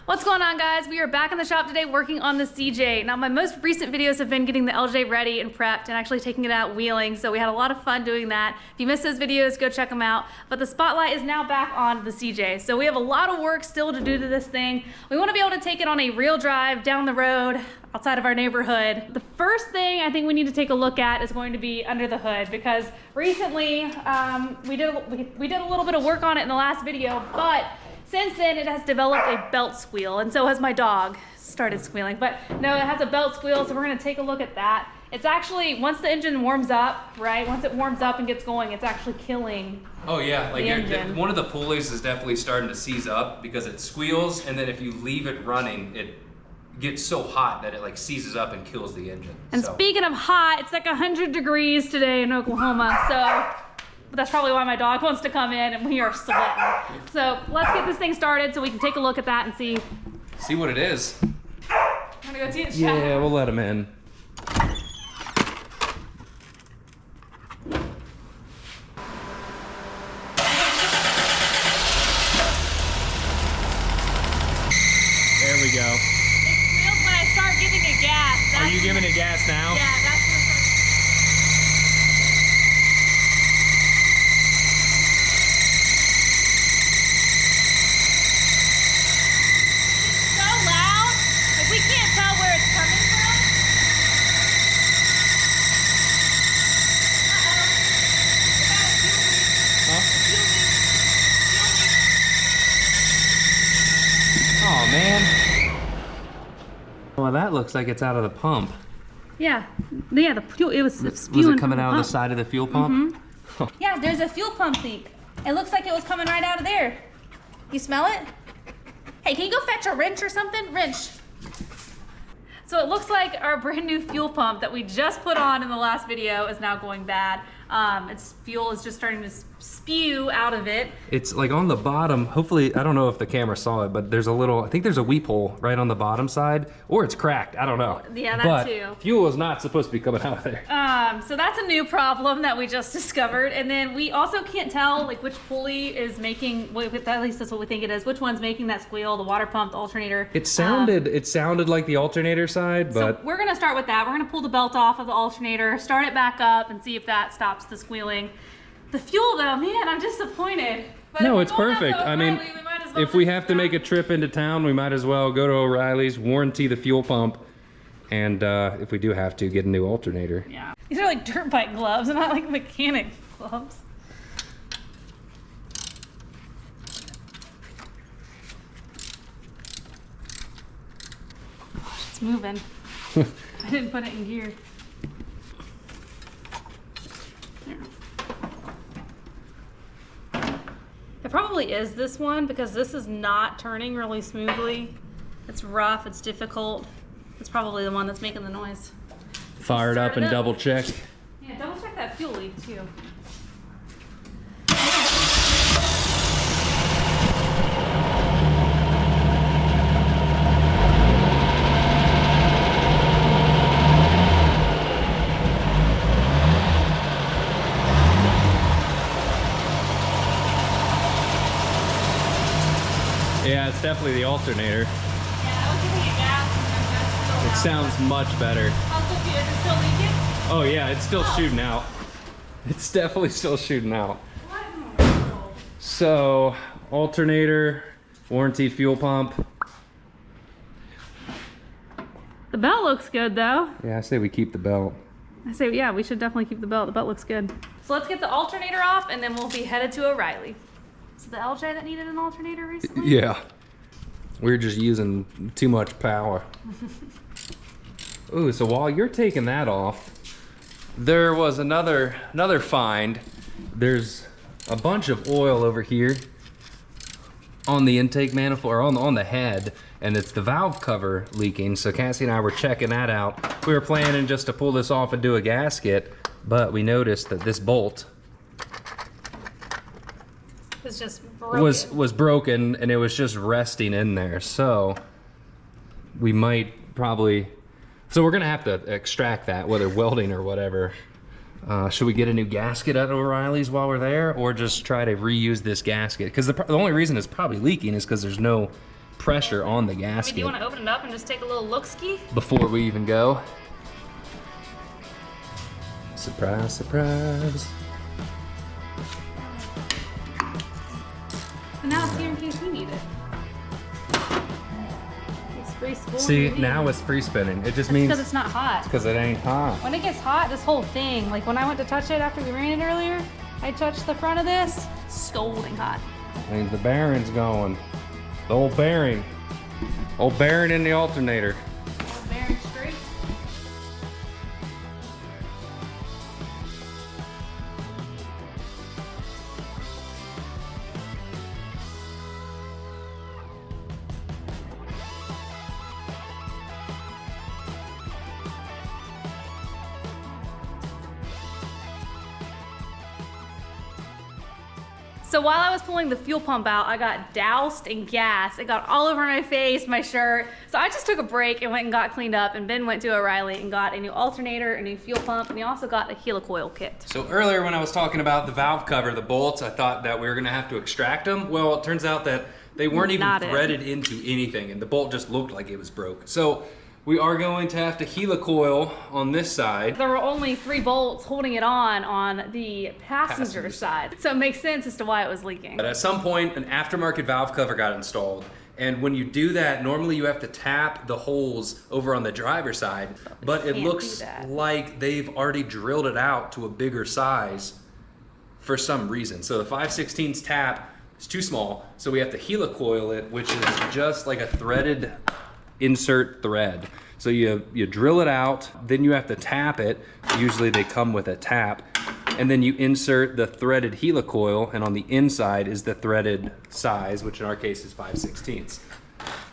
What's going on, guys? We are back in the shop today working on the CJ. Now, my most recent videos have been getting the LJ ready and prepped and actually taking it out wheeling, so we had a lot of fun doing that. If you missed those videos, go check them out. But the spotlight is now back on the CJ, so we have a lot of work still to do to this thing. We want to be able to take it on a real drive down the road outside of our neighborhood. The first thing I think we need to take a look at is going to be under the hood, because recently we did a little bit of work on it in the last video, but since then, it has developed a belt squeal, and so has my dog started squealing. But no, it has a belt squeal, so we're gonna take a look at that. It's actually, once the engine warms up, right? Once it warms up and gets going, it's actually killing Oh yeah, like the engine. one of the pulleys is definitely starting to seize up because it squeals, and then if you leave it running, it gets so hot that it like seizes up and kills the engine. And speaking of hot, it's like 100 degrees today in Oklahoma, so that's probably why my dog wants to come in and we are sweating. So let's get this thing started so we can take a look at that and see what it is. I'm gonna go see it. Yeah, we'll let him in. There we go. It squeals when I start giving it gas. Are you giving it gas now? Yeah, that's when it starts. Well, that looks like it's out of the pump. Yeah, the fuel, it was spewing. Was it coming out of the side of the fuel pump? Mm-hmm. Yeah, there's a fuel pump leak. It looks like it was coming right out of there. You smell it? Hey, can you go fetch a wrench or something? Wrench. So it looks like our brand new fuel pump that we just put on in the last video is now going bad. Its fuel is just starting to spew out of it. It's like on the bottom, hopefully, I don't know if the camera saw it, but there's a little, I think there's a weep hole right on the bottom side, or it's cracked, I don't know. Yeah, that but too. Fuel is not supposed to be coming out of there. So that's a new problem that we just discovered. And then we also can't tell like which pulley is making, well, at least that's what we think it is, which one's making that squeal, the water pump, the alternator. It sounded like the alternator side, but. So we're gonna start with that. We're gonna pull the belt off of the alternator, start it back up and see if that stops the squealing. The fuel though, man, I'm disappointed. But no, it's perfect. I mean, if we have to make a trip into town, we might as well go to O'Reilly's, warranty the fuel pump, and if we do have to, get a new alternator. Yeah. These are like dirt bike gloves, not like mechanic gloves. Gosh, it's moving. I didn't put it in gear. It probably is this one because this is not turning really smoothly. It's rough, it's difficult. It's probably the one that's making the noise. Fire it up and double check. Yeah, double check that fuel leak too. Yeah, it's definitely the alternator. Yeah, I was giving it gas and then It sounds much better. How's it feel? Is it still leaking? Oh yeah, it's still shooting out. It's definitely still shooting out. What? So, alternator, warranty fuel pump. The belt looks good though. Yeah, I say we keep the belt. I say, yeah, we should definitely keep the belt. The belt looks good. So let's get the alternator off and then we'll be headed to O'Reilly. Is it the LJ that needed an alternator recently? Yeah. We're just using too much power. Ooh, so while you're taking that off, there was another find. There's a bunch of oil over here on the intake manifold, or on the head, and it's the valve cover leaking. So Cassie and I were checking that out. We were planning just to pull this off and do a gasket, but we noticed that this bolt It's just broken. was broken, and it was just resting in there. So we might probably, so we're gonna have to extract that, whether welding or whatever. Should we get a new gasket at O'Reilly's while we're there, or just try to reuse this gasket? Because the only reason it's probably leaking is because there's no pressure on the Do gasket. you want to open it up and just take a little look-ski? Before we even go. Surprise, surprise. And now it's here in case we need it. It's free spooling. See, now it's free spinning. It just means because it's not hot. because it ain't hot. When it gets hot, this whole thing, like when I went to touch it after we ran it earlier, I touched the front of this, scalding hot. Means the bearing's going. The old bearing. Old bearing in the alternator. Bearing straight. So while I was pulling the fuel pump out, I got doused in gas. It got all over my face, my shirt. So I just took a break and went and got cleaned up, and Ben went to O'Reilly and got a new alternator, a new fuel pump, and he also got a helicoil kit. So earlier when I was talking about the valve cover, the bolts, I thought that we were gonna have to extract them. Well, it turns out that they weren't even Not it. threaded into anything, and the bolt just looked like it was broke. So we are going to have to helicoil on this side. There were only 3 bolts holding it on the passenger side. So it makes sense as to why it was leaking. But at some point, an aftermarket valve cover got installed. And when you do that, normally you have to tap the holes over on the driver's side, but it Can't do looks that. like they've already drilled it out to a bigger size for some reason. So the 5/16 tap is too small, so we have to helicoil it, which is just like a threaded insert thread. So you drill it out, then you have to tap it. Usually they come with a tap. And then you insert the threaded helicoil, and on the inside is the threaded size, which in our case is 5/16.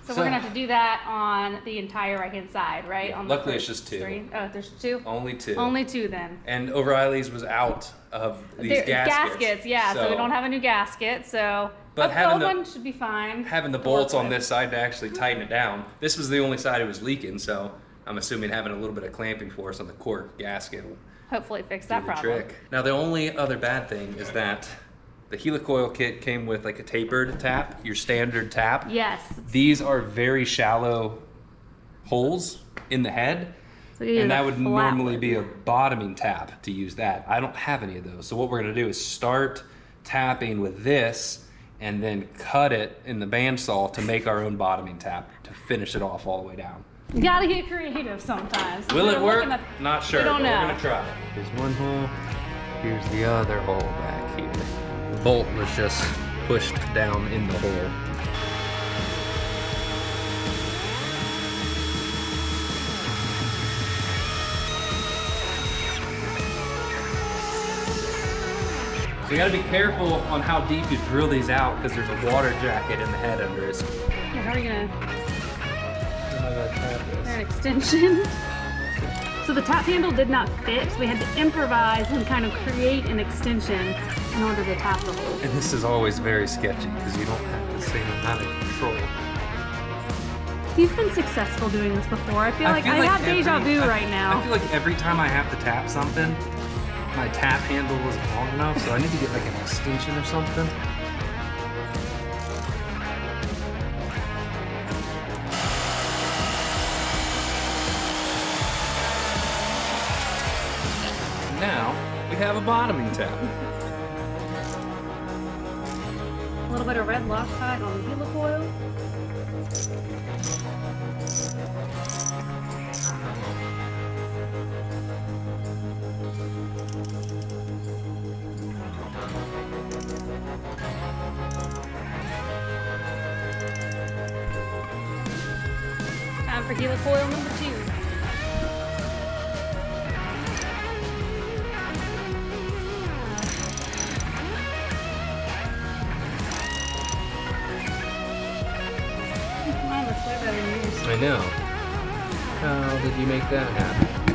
So we're gonna have to do that on the entire right-hand side, right? On the Luckily it's first just 2. 3. Oh, there's 2? Only 2. Only 2 then. And O'Reilly's was out of these There- gaskets. Yeah, so we don't have a new gasket, so. But the having old the- one should be fine. Having the to bolts work on with. this side to actually tighten it down. This was the only side it was leaking, so I'm assuming having a little bit of clamping force on the cork gasket will Hopefully fix do that the problem. trick. Now the only other bad thing is that the helicoil kit came with like a tapered tap, your standard tap. Yes. These are very shallow holes in the head, So you and use that a would flat normally one. be a bottoming tap to use that. I don't have any of those. So what we're gonna do is start tapping with this and then cut it in the bandsaw to make our own bottoming tap to finish it off all the way down. You gotta get creative sometimes. Will it We're work? looking at- Not sure, we don't but know. we're gonna try. Here's one hole, here's the other hole back here. The bolt was just pushed down in the hole. So you gotta be careful on how deep you drill these out because there's a water jacket in the head under it. Yeah, how are you gonna? Is there an extension? So the tap handle did not fit, so we had to improvise and kind of create an extension in order to tap the hole. And this is always very sketchy because you don't have the same amount of control. You've been successful doing this before. I feel like I have deja vu right I now. feel like every time I have to tap something, my tap handle isn't long enough, so I need to get like an extension or something. Now we have a bottoming tap. A little bit of red Loctite on the helicoil. Time for helicoil number 2. Mine looks way better than yours. I know. How did you make that happen?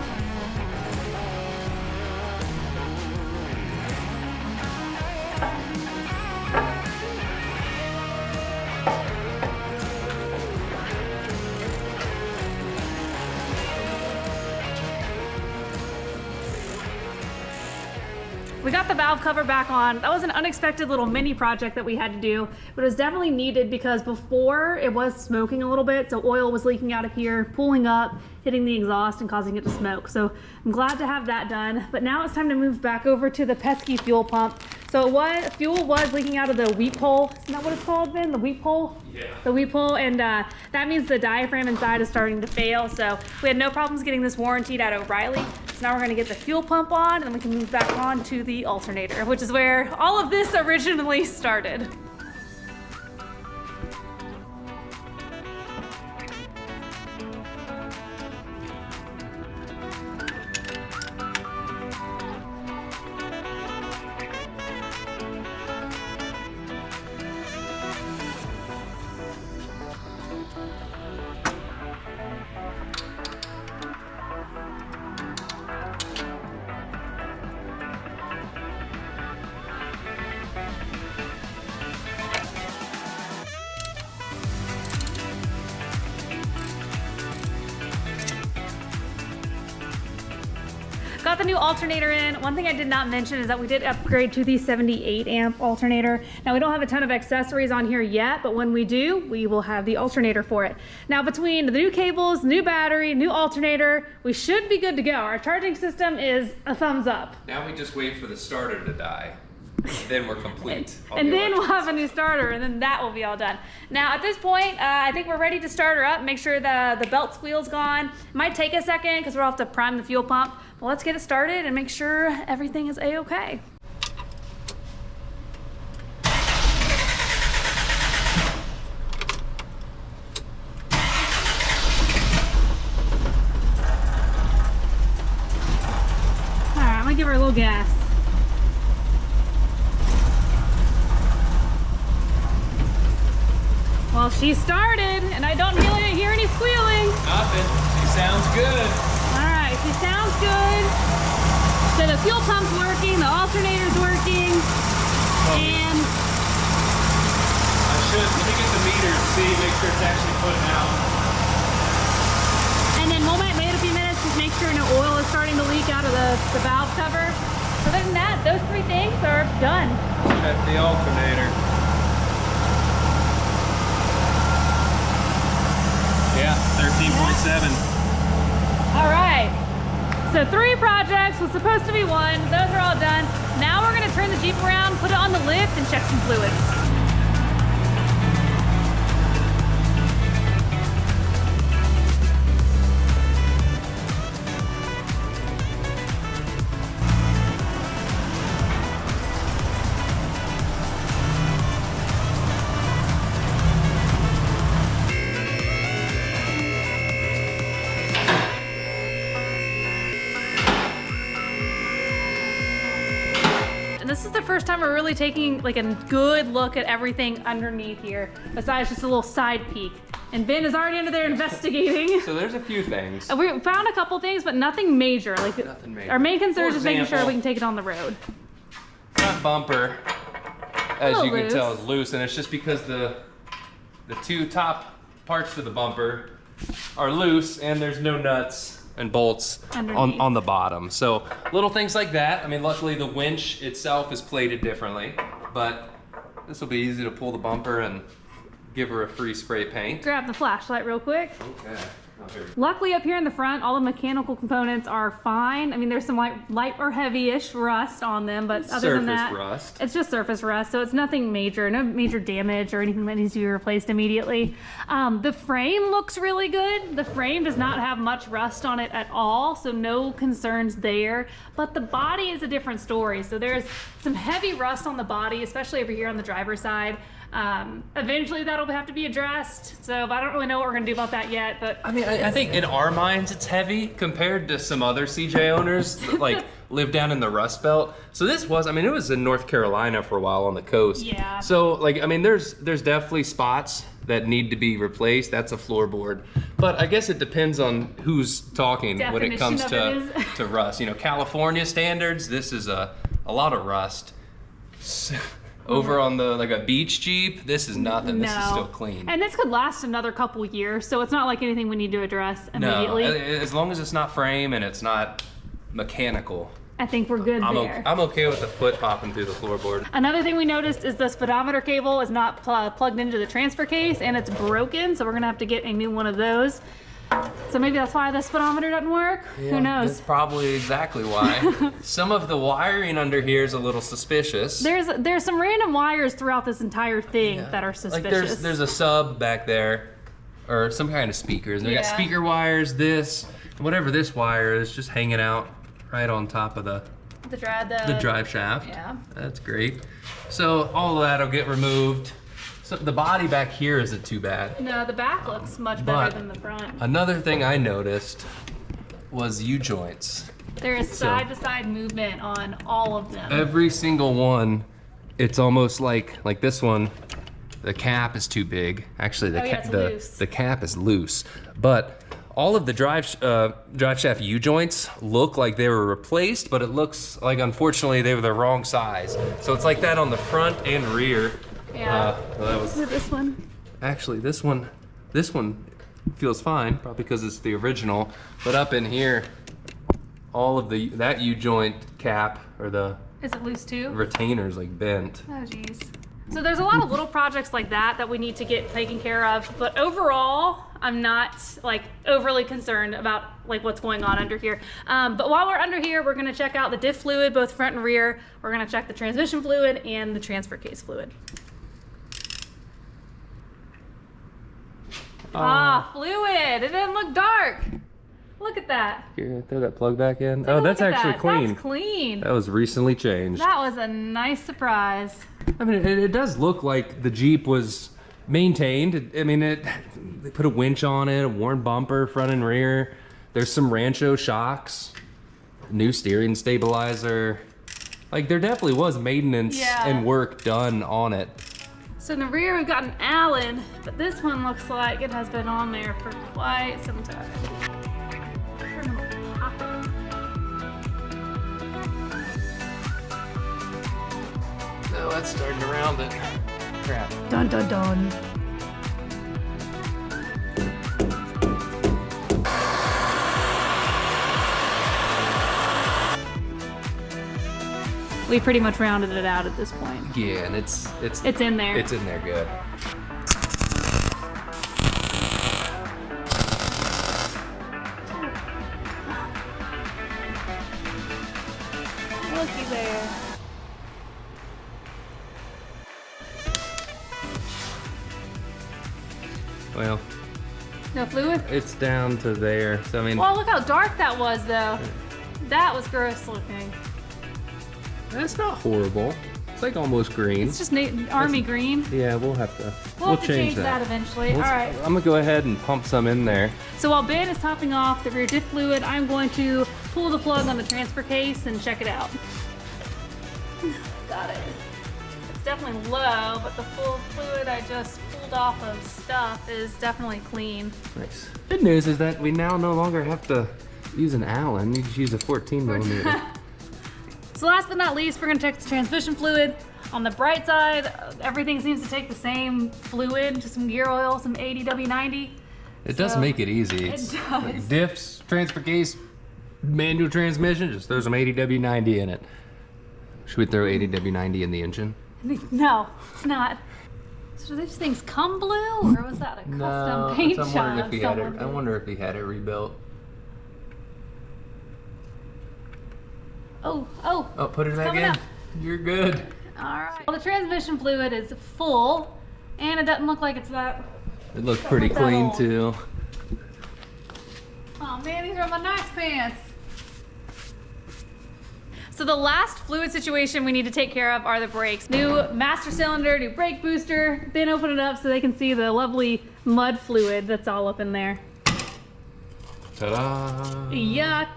We got the valve cover back on. That was an unexpected little mini project that we had to do, but it was definitely needed because before it was smoking a little bit, so oil was leaking out of here, pooling up, hitting the exhaust and causing it to smoke. So I'm glad to have that done, but now it's time to move back over to the pesky fuel pump. So fuel was leaking out of the weep hole. Isn't that what it's called, Ben? The weep hole? Yeah. The weep hole, and that means the diaphragm inside is starting to fail. So we had no problems getting this warrantied at O'Reilly. So now we're gonna get the fuel pump on, and then we can move back on to the alternator, which is where all of this originally started. Got the new alternator in. One thing I did not mention is that we did upgrade to the 78 amp alternator. Now we don't have a ton of accessories on here yet, but when we do, we will have the alternator for it. Now between the new cables, new battery, new alternator, we should be good to go. Our charging system is a thumbs up. Now we just wait for the starter to die. Then we're complete. And then we'll have a new starter, and then that will be all done. Now at this point, I think we're ready to start her up, make sure the belt squeal's gone. It might take a second because we'll have to prime the fuel pump. But let's get it started and make sure everything is a-okay. All right, I'm gonna give her a little gas. Well, she started, and I don't really hear any squealing. Nothing. She sounds good. All right, she sounds good. So the fuel pump's working, the alternator's working, and Let me get the meter and see, make sure it's actually putting out. and then we'll wait a few minutes, just make sure no oil is starting to leak out of the valve cover. Other than that, those three things are done. At the alternator. Yeah, 13.7. All right. So 3 projects was supposed to be 1. Those are all done. Now we're gonna turn the Jeep around, put it on the lift, and check some fluids. This is the first time we're really taking like a good look at everything underneath here, besides just a little side peek. And Ben is already under there investigating. So there's a few things. We found a couple things, but nothing major. Like Nothing major. Our main concern is For just making sure example, we can take it on the road. Front bumper, as little you can loose. tell, is loose, and it's just because the 2 top parts of the bumper are loose, and there's no nuts and bolts Underneath. on the bottom. So little things like that. I mean, luckily the winch itself is plated differently, but this will be easy to pull the bumper and give her a free spray paint. Grab the flashlight real quick. Okay. Oh, here. Luckily up here in the front, all the mechanical components are fine. I mean, there's some light or heavy-ish rust on them, but other than that, Surface rust. it's just surface rust, so it's nothing major, no major damage or anything that needs to be replaced immediately. The frame looks really good. The frame does not have much rust on it at all, so no concerns there. But the body is a different story. So there's some heavy rust on the body, especially over here on the driver's side. Eventually that'll have to be addressed. So I don't really know what we're gonna do about that yet, but I mean, I think in our minds it's heavy compared to some other CJ owners that like live down in the Rust Belt. So this was, I mean, it was in North Carolina for a while on the coast. Yeah. So like, I mean, there's definitely spots that need to be replaced. That's a floorboard. But I guess it depends on who's talking when it comes Definition of to rust. You know, California standards, this is a lot of rust. Over on the like a beach Jeep, this is nothing. This is still clean. And this could last another couple years, so it's not like anything we need to address No, immediately. as long as it's not frame and it's not mechanical, I think we're good there. I'm okay with the foot popping through the floorboard. Another thing we noticed is the speedometer cable is not plugged into the transfer case and it's broken, so we're gonna have to get a new one of those. So maybe that's why the speedometer doesn't work. Yeah, who knows? That's probably exactly why. Some of the wiring under here is a little suspicious. There's some random wires throughout this entire thing that are suspicious. Like there's a sub back there, or some kind of speakers. We got speaker wires, this, whatever this wire is, just hanging out right on top of the drive shaft. Yeah. That's great. So all of that'll get removed. So the body back here isn't too bad. No, the back looks much better than the front. Another thing I noticed was U-joints. There is side-to-side movement on all of them. Every single one, it's almost like this one, the cap is too big. Actually, the cap is loose. But all of the drive shaft U-joints look like they were replaced, but it looks like, unfortunately, they were the wrong size. So it's like that on the front and rear. Yeah. Well, this one. Actually, this one feels fine, probably because it's the original. But up in here, all of that U-joint cap, or the Is it loose too? retainer's like bent. Oh geez. So there's a lot of little projects like that we need to get taken care of, but overall, I'm not like overly concerned about like what's going on under here. But while we're under here, we're gonna check out the diff fluid, both front and rear. We're gonna check the transmission fluid and the transfer case fluid. Fluid, it didn't look dark. Look at that. Here, throw that plug back in. Oh, that's actually clean. That's clean. That was recently changed. That was a nice surprise. I mean, it does look like the Jeep was maintained. I mean, they put a winch on it, a worn bumper, front and rear. There's some Rancho shocks, new steering stabilizer. Like, there definitely was maintenance and work done on it. So in the rear, we've got an Allen, but this one looks like it has been on there for quite some time. No, that's starting to round it. Crap. Dun dun dun. We pretty much rounded it out at this point. Yeah, and it's in there. It's in there good. Looky there. Well, no fluid? it's down to there. So I mean, well, look how dark that was though. That was gross looking. That's not horrible. It's like almost green. It's just army green. Yeah, we'll have to change that eventually. All right. I'm gonna go ahead and pump some in there. So while Ben is topping off the rear diff fluid, I'm going to pull the plug on the transfer case and check it out. Got it. It's definitely low, but the full fluid I just pulled off of stuff is definitely clean. Nice. Good news is that we now no longer have to use an Allen. You just use a 14 millimeter. So last but not least, we're gonna check the transmission fluid. On the bright side, everything seems to take the same fluid, just some gear oil, some ADW90. It does make it easy. It does. Like diffs, transfer case, manual transmission, just throw some ADW90 in it. Should we throw ADW90 in the engine? No, it's not. So do these things come blue, or was that a custom paint job? I wonder if he had it rebuilt. Oh, put it back in. out. You're good. All right. Well, the transmission fluid is full, and it doesn't look like it's that. It looks pretty clean too. Oh man, these are my nice pants. So the last fluid situation we need to take care of are the brakes. New master cylinder, new brake booster. Then open it up so they can see the lovely mud fluid that's all up in there. Ta-da! Yuck.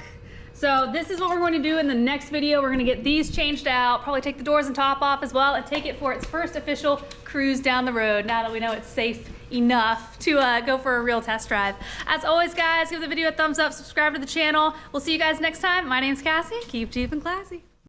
So this is what we're going to do in the next video. We're going to get these changed out, probably take the doors and top off as well, and take it for its first official cruise down the road now that we know it's safe enough to go for a real test drive. As always, guys, give the video a thumbs up, subscribe to the channel. We'll see you guys next time. My name's Cassie. Keep cheap and classy.